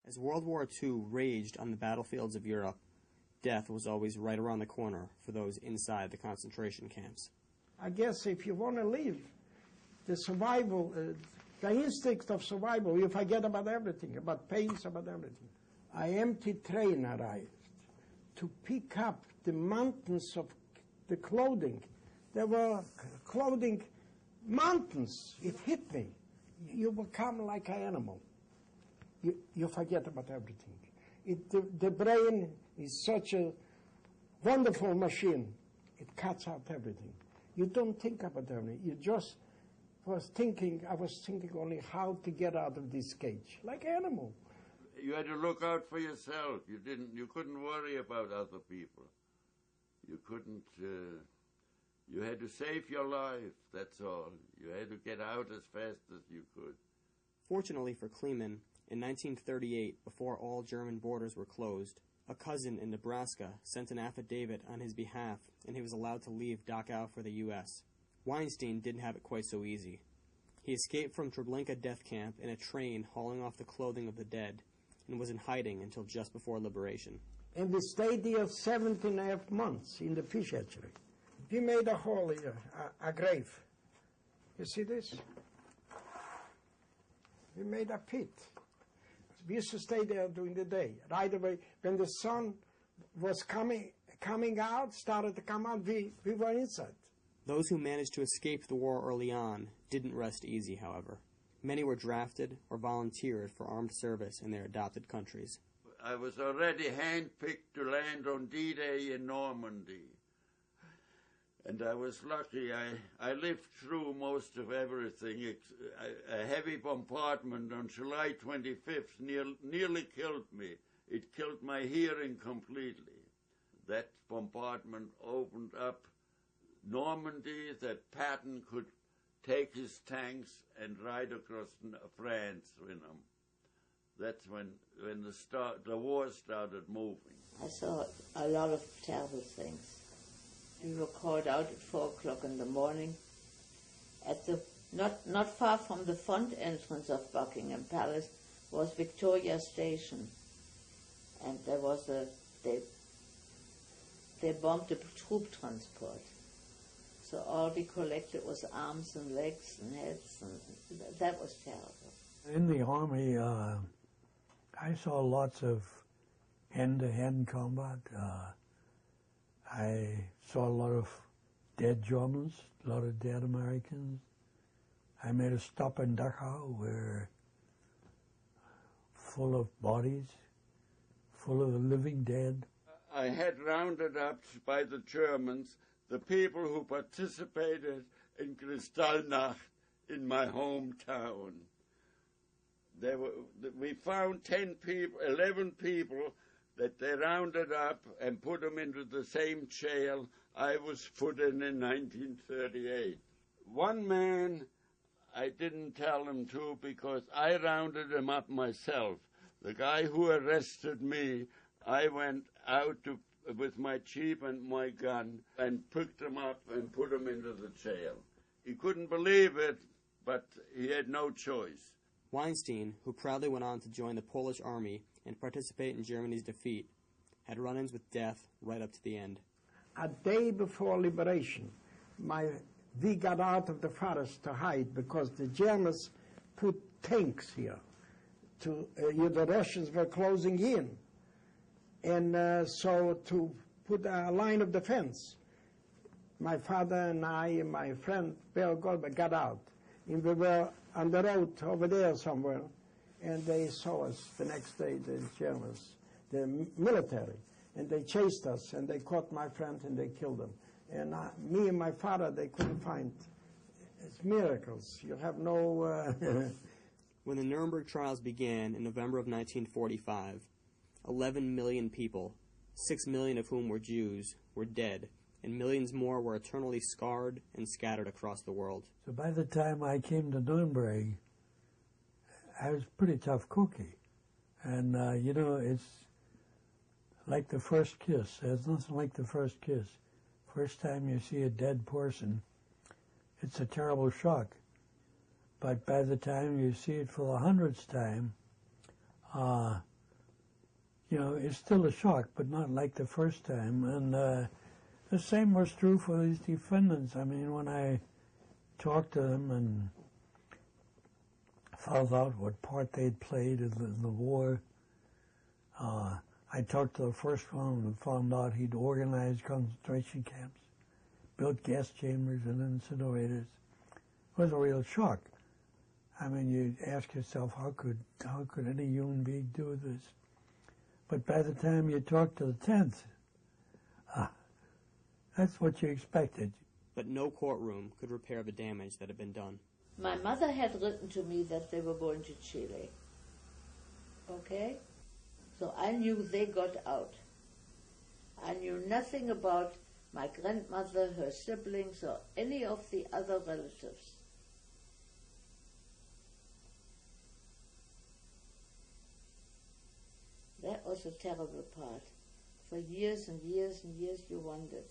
As World War II raged on the battlefields of Europe, death was always right around the corner for those inside the concentration camps. I guess if you want to live, the survival, the instinct of survival, you forget about everything, about pains, about everything. An empty train arrived to pick up the mountains of the clothing. There were clothing mountains. It hit me. You become like an animal. You forget about everything. The brain is such a wonderful machine. It cuts out everything. You don't think about everything. You just I was thinking only how to get out of this cage, like an animal. You had to look out for yourself. You couldn't worry about other people. You couldn't, you had to save your life, that's all. You had to get out as fast as you could. Fortunately for Kleeman, in 1938, before all German borders were closed, a cousin in Nebraska sent an affidavit on his behalf, and he was allowed to leave Dachau for the U.S. Weinstein didn't have it quite so easy. He escaped from Treblinka death camp in a train hauling off the clothing of the dead, and was in hiding until just before liberation. And we stayed here 17.5 months in the fish hatchery. We made a hole here, a grave. You see this? We made a pit. We used to stay there during the day. Right away, when the sun was coming out, started to come out, we were inside. Those who managed to escape the war early on didn't rest easy, however. Many were drafted or volunteered for armed service in their adopted countries. I was already handpicked to land on D-Day in Normandy. And I was lucky. I lived through most of everything. A heavy bombardment on July 25th nearly killed me. It killed my hearing completely. That bombardment opened up Normandy, that Patton could take his tanks and ride across France with them. That's when the war started moving. I saw a lot of terrible things. We were called out at 4 o'clock in the morning at the not far from the front entrance of Buckingham Palace was Victoria Station, and there was they bombed the troop transport. So all we collected was arms and legs and heads, and that was terrible. In the Army, I saw lots of hand-to-hand combat. I saw a lot of dead Germans, a lot of dead Americans. I made a stop in Dachau where full of bodies, full of living dead. I had rounded up by the Germans the people who participated in Kristallnacht in my hometown. We found 11 people that they rounded up and put them into the same jail I was put in 1938. One man, I didn't tell him to because I rounded him up myself. The guy who arrested me, I went out with my jeep and my gun and picked him up and put him into the jail. He couldn't believe it, but he had no choice. Weinstein, who proudly went on to join the Polish army and participate in Germany's defeat, had run-ins with death right up to the end. A day before liberation, we got out of the forest to hide because the Germans put tanks here. The Russians were closing in. And so to put a line of defense, my father and I and my friend Bill Goldberg got out. And we were on the road over there somewhere, and they saw us the next day, the Germans, the military, and they chased us, and they caught my friend, and they killed him. And me and my father, they couldn't find. It's miracles. You have no... When the Nuremberg trials began in November of 1945, 11 million people, 6 million of whom were Jews, were dead, and millions more were eternally scarred and scattered across the world. So by the time I came to Nuremberg, I was a pretty tough cookie. And, you know, it's like the first kiss. There's nothing like the first kiss. First time you see a dead person, it's a terrible shock. But by the time you see it for the 100th time, you know, it's still a shock, but not like the first time. And the same was true for these defendants. I mean, when I talked to them and found out what part they'd played in the war, I talked to the first one and found out he'd organized concentration camps, built gas chambers and incinerators. It was a real shock. I mean, you ask yourself, how could any human being do this? But by the time you talk to the 10th, that's what you expected. But no courtroom could repair the damage that had been done. My mother had written to me that they were going to Chile. Okay? So I knew they got out. I knew nothing about my grandmother, her siblings, or any of the other relatives. That was a terrible part. For years and years and years you wondered,